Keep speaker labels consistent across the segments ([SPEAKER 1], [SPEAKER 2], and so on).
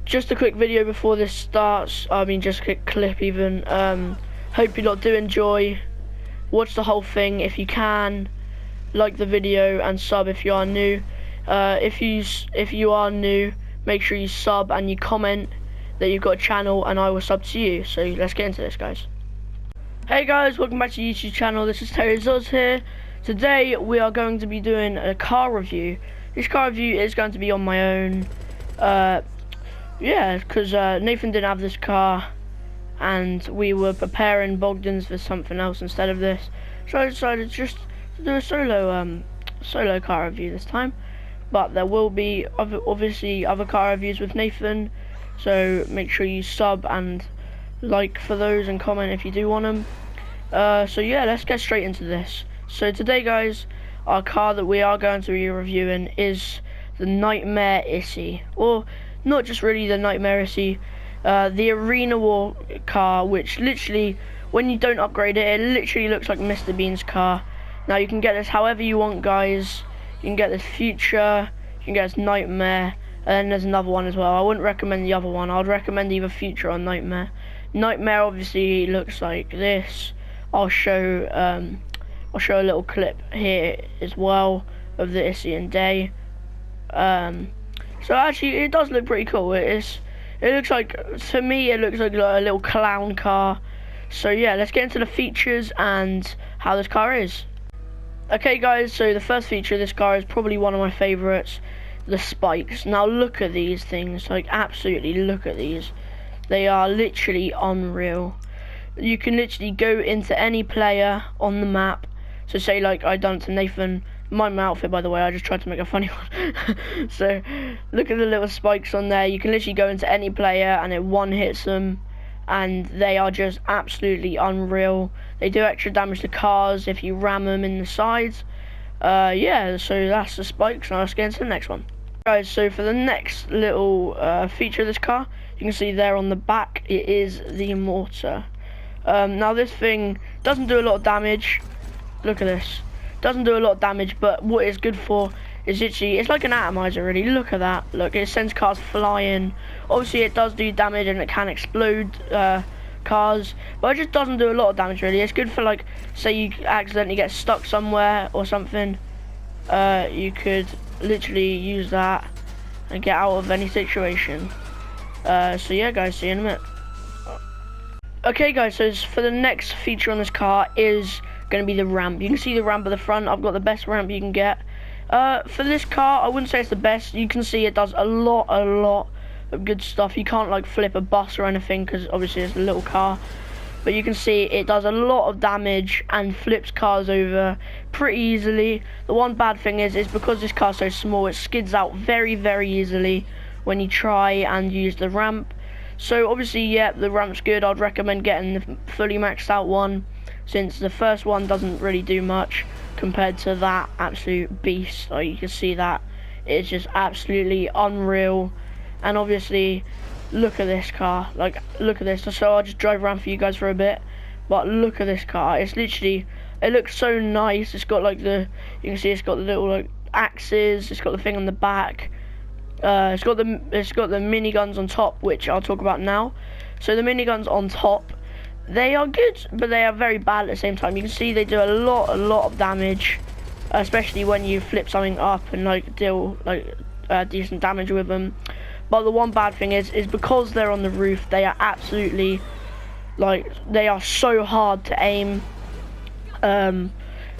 [SPEAKER 1] just a quick video before this starts. I mean, just a quick clip even. Hope you lot do enjoy. Watch the whole thing if you can. Like the video and sub if you are new. If you are new, make sure you sub and you comment that you've got a channel, and I will sub to you. So let's get into this, guys. Hey guys, welcome back to the YouTube channel. This is Terry Zoz here. Today we are going to be doing a car review. This car review is going to be on my own. Yeah, because Nathan didn't have this car, and we were preparing Bogdan's for something else instead of this. So I decided just to do a solo car review this time. But there will be obviously other car reviews with Nathan. So make sure you sub and like for those and comment if you do want them. So yeah, let's get straight into this. So today, guys, our car that we are going to be reviewing is the Nightmare ISSI, or not just really the Nightmare ISSI, the Arena War car, which literally, when you don't upgrade it, it literally looks like Mr. Bean's car. Now you can get this however you want, guys. You can get this Future, you can get this Nightmare, and then there's another one as well. I wouldn't recommend the other one. I'd recommend either Future or Nightmare. Nightmare obviously looks like this. I'll show a little clip here as well of the ISSI and Day. So actually, it does look pretty cool. It looks like, to me, it looks like a little clown car. So yeah, let's get into the features and how this car is. Okay, guys, so the first feature of this car is probably one of my favorites, the spikes. Now look at these things, like absolutely look at these. They are literally unreal. You can literally go into any player on the map. So say like I done it to Nathan, my outfit, by the way, I just tried to make a funny one. So look at the little spikes on there. You can literally go into any player and it one hits them, and they are just absolutely unreal. They do extra damage to cars if you ram them in the sides. Yeah, so that's the spikes. Now let's get into the next one. Guys, so for the next little feature of this car, you can see there on the back, it is the mortar. Now this thing doesn't do a lot of damage. Look at this. Doesn't do a lot of damage, but what it's good for is literally, it's like an atomizer really. Look at that. Look, it sends cars flying. Obviously it does do damage and it can explode cars, but it just doesn't do a lot of damage really. It's good for, like, say you accidentally get stuck somewhere or something, you could literally use that and get out of any situation. So yeah, guys, see you in a minute. Okay, guys, so for the next feature on this car is going to be the ramp. You can see the ramp at the front. I've got the best ramp you can get. For this car, I wouldn't say it's the best. You can see it does a lot of good stuff. You can't like flip a bus or anything because obviously it's a little car, but you can see it does a lot of damage and flips cars over pretty easily. The one bad thing is because this car's so small, it skids out very easily when you try and use the ramp. So obviously, yeah, the ramp's good. I'd recommend getting the fully maxed out one, since the first one doesn't really do much compared to that absolute beast. Like, you can see that it's just absolutely unreal. And obviously, look at this car. Like, look at this. So I'll just drive around for you guys for a bit, but look at this car. It's literally, it looks so nice. It's got like you can see it's got the little like axes. It's got the thing on the back. It's got the miniguns on top, which I'll talk about now. So the miniguns on top, they are good, but they are very bad at the same time. You can see they do a lot of damage, especially when you flip something up and like deal like decent damage with them. But the one bad thing is because they're on the roof, they are absolutely, like, they are so hard to aim.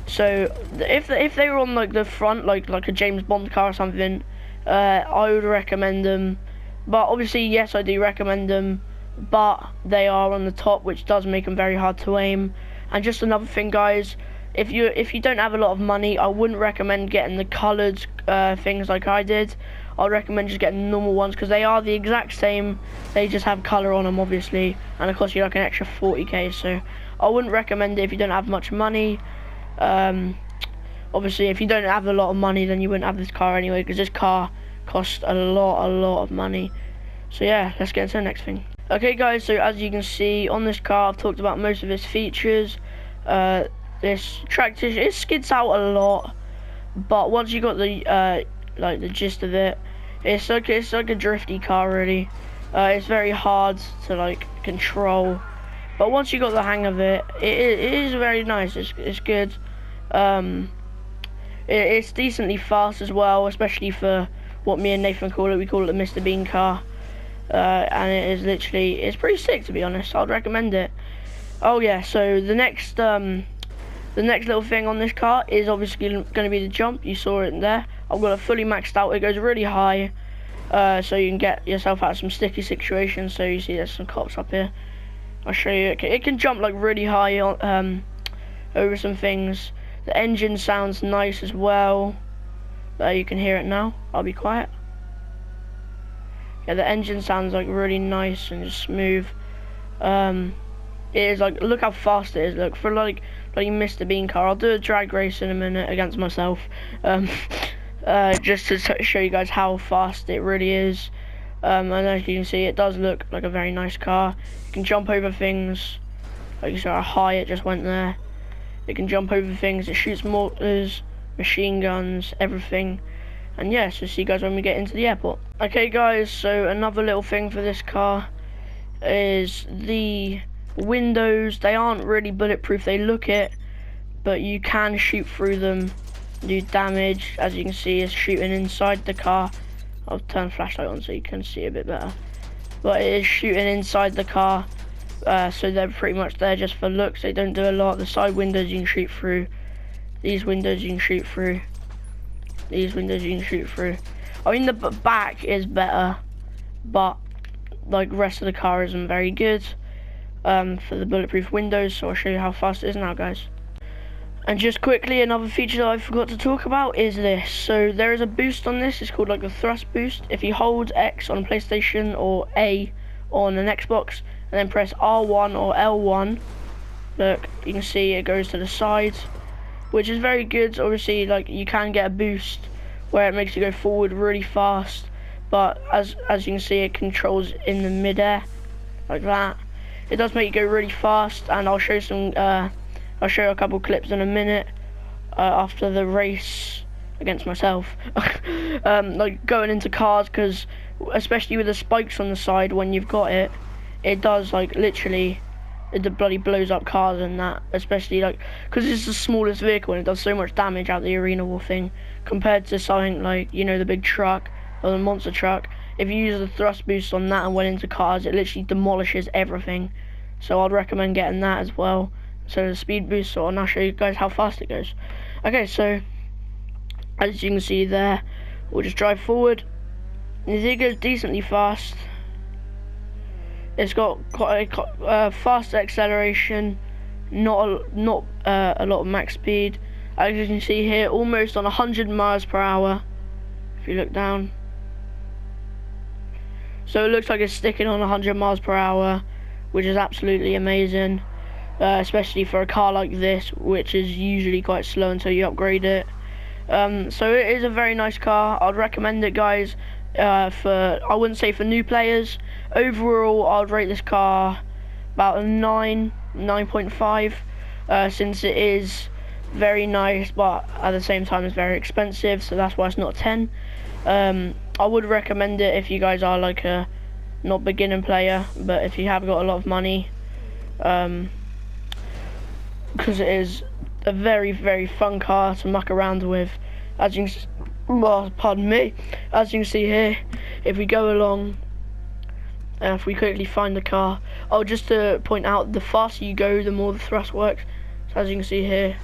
[SPEAKER 1] So if they were on like the front, like a James Bond car or something, I would recommend them. But obviously, yes, I do recommend them, but they are on the top, which does make them very hard to aim. And just another thing, guys, if you don't have a lot of money, I wouldn't recommend getting the coloured things like I did. I'd recommend just getting normal ones, because they are the exact same. They just have colour on them, obviously, and it costs you like an extra 40k. So I wouldn't recommend it if you don't have much money. Obviously, if you don't have a lot of money, then you wouldn't have this car anyway, because this car costs a lot of money. So yeah, let's get into the next thing. Okay, guys, so as you can see on this car, I've talked about most of its features. This tractor, it skids out a lot, but once you got the like the gist of it, it's like a drifty car really. It's very hard to like control, but once you got the hang of it, it is very nice. It's good. It's decently fast as well, especially for what me and Nathan call it. We call it the Mr. Bean car, and it is literally, it's pretty sick, to be honest. I'd recommend it. Oh yeah, so the next little thing on this car is obviously going to be the jump. You saw it there. I've got it fully maxed out. It goes really high, so you can get yourself out of some sticky situations. So you see there's some cops up here. I'll show you. It can jump like really high over some things. The engine sounds nice as well. You can hear it now. I'll be quiet. Yeah, the engine sounds like really nice and just smooth. It is like, look how fast it is. Look, for like Mr. Bean car. I'll do a drag race in a minute against myself, just to show you guys how fast it really is. And as you can see, it does look like a very nice car. You can jump over things. Like you saw how high it just went there. It can jump over things. It shoots mortars, machine guns, everything. And yeah, so see you guys when we get into the airport. Okay guys, so another little thing for this car is the windows. They aren't really bulletproof. They look it, but you can shoot through them, do damage. As you can see, it's shooting inside the car. I'll turn the flashlight on so you can see a bit better. But it is shooting inside the car, so they're pretty much there just for looks. They don't do a lot. The side windows you can shoot through. These windows you can shoot through. These windows you can shoot through. I mean, the back is better, but like the rest of the car isn't very good for the bulletproof windows. So I'll show you how fast it is now, guys. And just quickly, another feature that I forgot to talk about is this. So there is a boost on this. It's called like the thrust boost. If you hold X on PlayStation or A on an Xbox and then press R1 or L1, look, you can see it goes to the side, which is very good. Obviously, like, you can get a boost where it makes you go forward really fast, but as you can see, it controls in the midair like that. It does make you go really fast, and I'll show some I'll show you a couple clips in a minute after the race against myself. Like going into cars, because especially with the spikes on the side, when you've got it, it does like literally, it bloody blows up cars and that, especially like because it's the smallest vehicle and it does so much damage out the arena war thing compared to something like, you know, the big truck or the monster truck. If you use the thrust boost on that and went into cars, it literally demolishes everything. So I'd recommend getting that as well. So the speed boost, and I'll show you guys how fast it goes. Okay, so as you can see there, we'll just drive forward. It goes decently fast. It's got quite a fast acceleration, not a lot of max speed. As you can see here, almost on 100 miles per hour. If you look down, so it looks like it's sticking on 100 miles per hour, which is absolutely amazing. Especially for a car like this, which is usually quite slow until you upgrade it. So it is a very nice car. I'd recommend it, guys. I wouldn't say for new players. Overall, I'd rate this car about a 9.5, since it is very nice, but at the same time it's very expensive, so that's why it's not a 10. I would recommend it if you guys are like a not beginner player, but if you have got a lot of money, because it is a very, very fun car to muck around with. As you can, well, pardon me, as you can see here, if we go along, if we quickly find the car, just to point out, the faster you go, the more the thrust works. So as you can see here,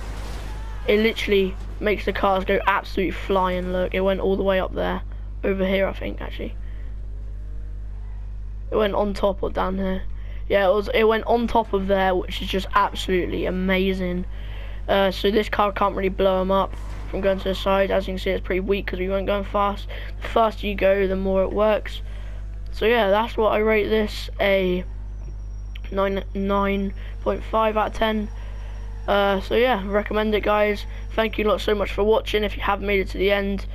[SPEAKER 1] it literally makes the cars go absolutely flying. Look, it went all the way up there, over here I think actually. It went on top or down here. Yeah, it went on top of there, which is just absolutely amazing. So this car can't really blow them up from going to the side. As you can see, it's pretty weak because we weren't going fast. The faster you go, the more it works. So yeah, that's what I rate this, a 9.5 out of 10. So yeah, recommend it, guys. Thank you lot so much for watching. If you have made it to the end,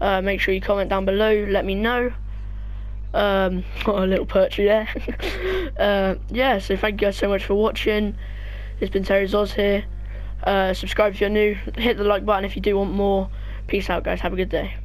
[SPEAKER 1] make sure you comment down below, let me know. A little perchy there. Yeah, so thank you guys so much for watching. It's been Terry Zoz here. Subscribe if you're new, hit the like button if you do want more. Peace out, guys, have a good day.